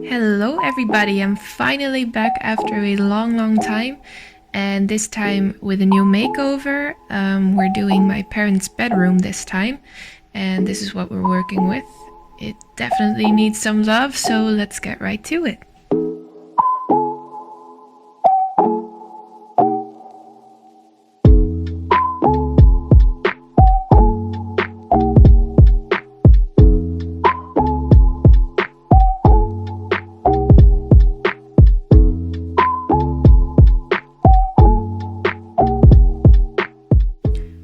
Hello everybody, I'm finally back after a long time, and this time with a new makeover. We're doing my parents' bedroom this time, and this is what we're working with. It definitely needs some love, so let's get right to it.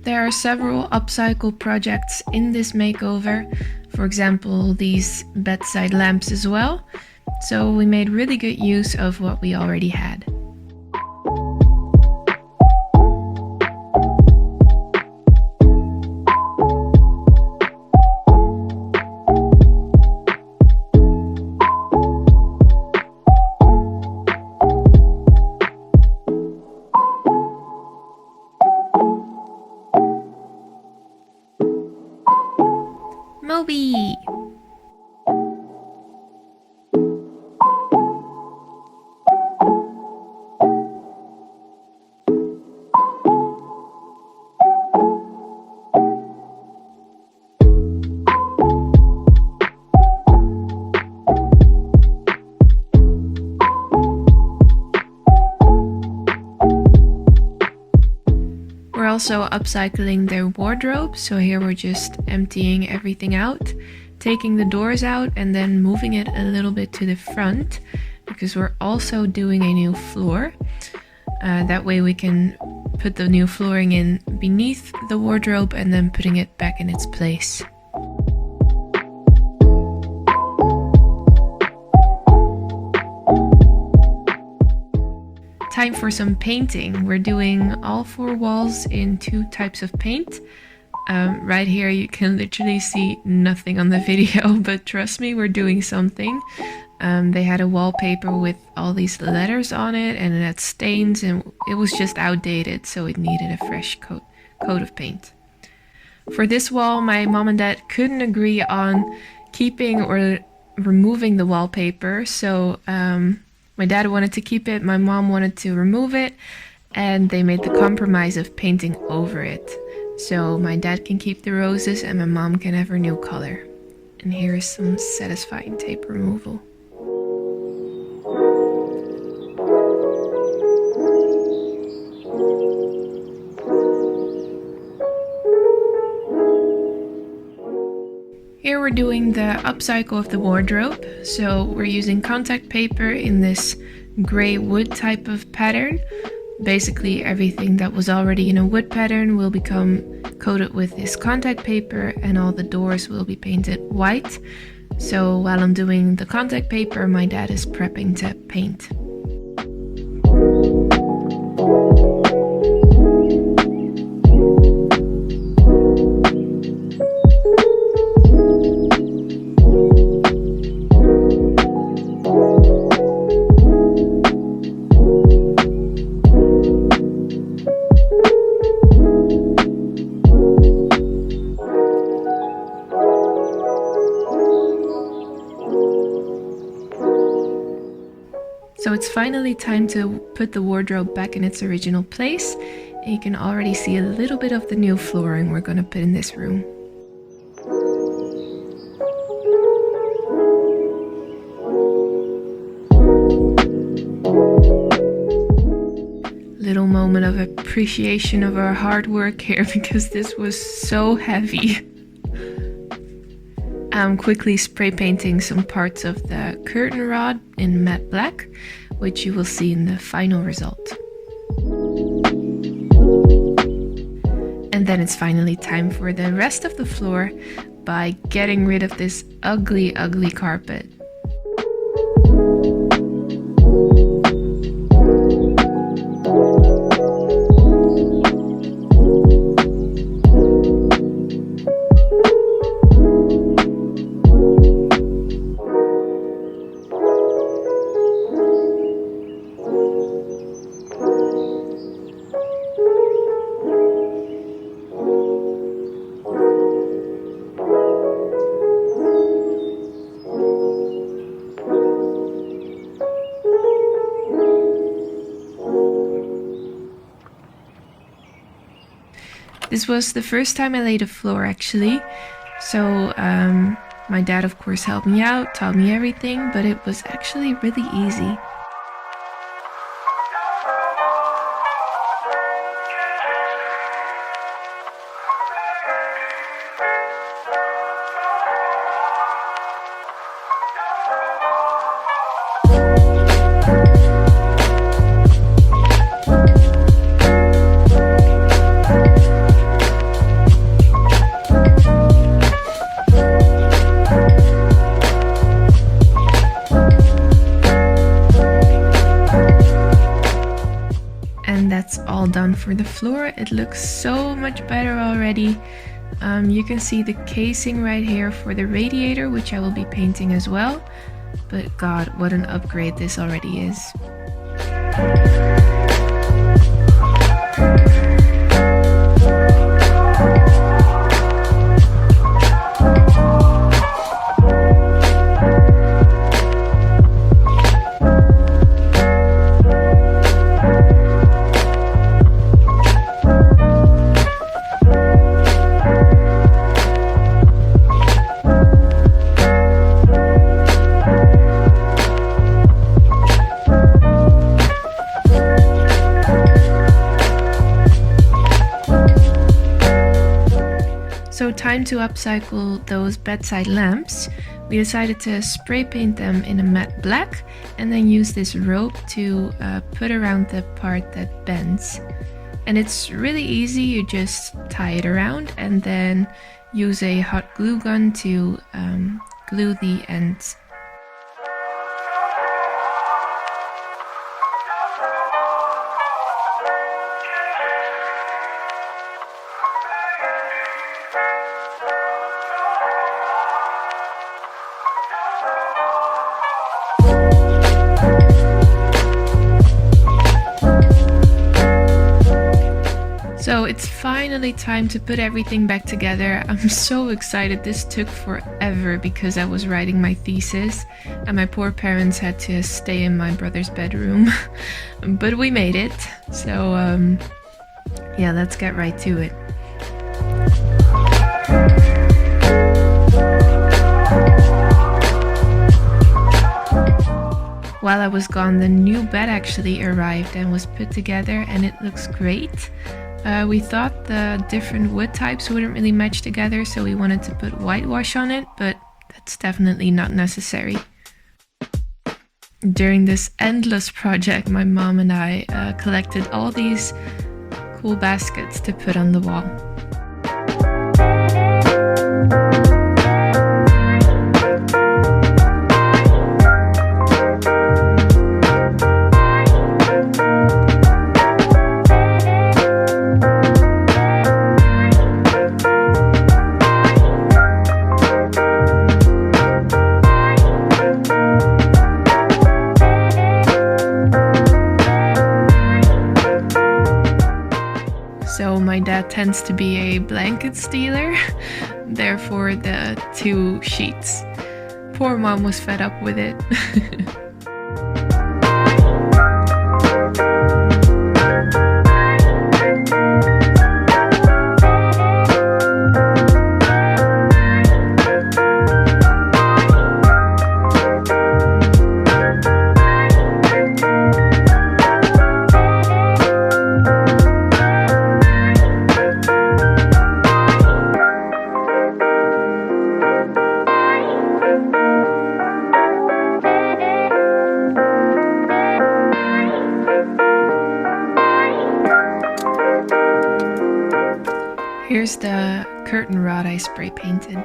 There are several upcycle projects in this makeover, for example these bedside lamps as well, so we made really good use of what we already had. Moby! We're also upcycling their wardrobe, so here we're just emptying everything out, taking the doors out and then moving it a little bit to the front, because we're also doing a new floor. That way we can put the new flooring in beneath the wardrobe and then putting it back in its place. Time for some painting. We're doing all 4 walls in 2 types of paint. Right here you can literally see nothing on the video, but trust me, we're doing something. They had a wallpaper with all these letters on it and it had stains and it was just outdated, so it needed a fresh coat of paint. For this wall, my mom and dad couldn't agree on keeping or removing the wallpaper, so my dad wanted to keep it, my mom wanted to remove it, and they made the compromise of painting over it. So my dad can keep the roses and my mom can have her new color. And here is some satisfying tape removal. Here we're doing the upcycle of the wardrobe. So we're using contact paper in this gray wood type of pattern. Basically everything that was already in a wood pattern will become coated with this contact paper and all the doors will be painted white. So while I'm doing the contact paper, my dad is prepping to paint. So it's finally time to put the wardrobe back in its original place. And you can already see a little bit of the new flooring we're going to put in this room. Little moment of appreciation of our hard work here because this was so heavy. I'm quickly spray painting some parts of the curtain rod in matte black, which you will see in the final result. And then it's finally time for the rest of the floor by getting rid of this ugly carpet. This was the first time I laid a floor actually, so my dad of course helped me out, taught me everything, but it was actually really easy. And that's all done for the floor. It looks so much better already. You can see the casing right here for the radiator, which I will be painting as well. But God, what an upgrade this already is. So time to upcycle those bedside lamps. We decided to spray paint them in a matte black and then use this rope to put around the part that bends. And it's really easy, you just tie it around and then use a hot glue gun to glue the ends. So it's finally time to put everything back together. I'm so excited. This took forever because I was writing my thesis and my poor parents had to stay in my brother's bedroom. But we made it. So yeah, let's get right to it. While I was gone, the new bed actually arrived and was put together and it looks great. We thought the different wood types wouldn't really match together, so we wanted to put whitewash on it, but that's definitely not necessary. During this endless project, my mom and I collected all these cool baskets to put on the wall. So my dad tends to be a blanket stealer, therefore the 2 sheets. Poor mom was fed up with it. Here's the curtain rod I spray painted.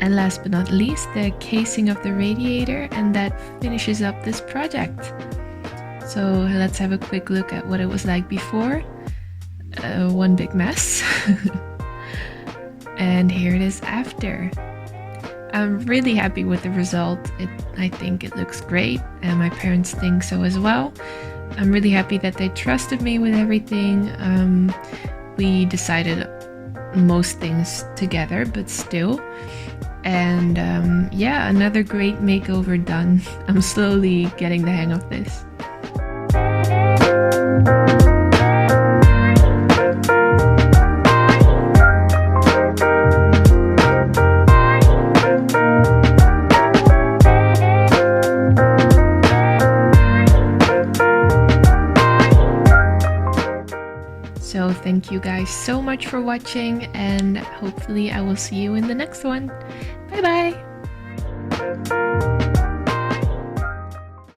And last but not least, the casing of the radiator, and that finishes up this project. So let's have a quick look at what it was like before. One big mess. And here it is after. I'm really happy with the result. I think it looks great and my parents think so as well. I'm really happy that they trusted me with everything. We decided most things together, but still. And yeah, another great makeover done. I'm slowly getting the hang of this. So thank you guys so much for watching, and hopefully I will see you in the next one. Bye bye!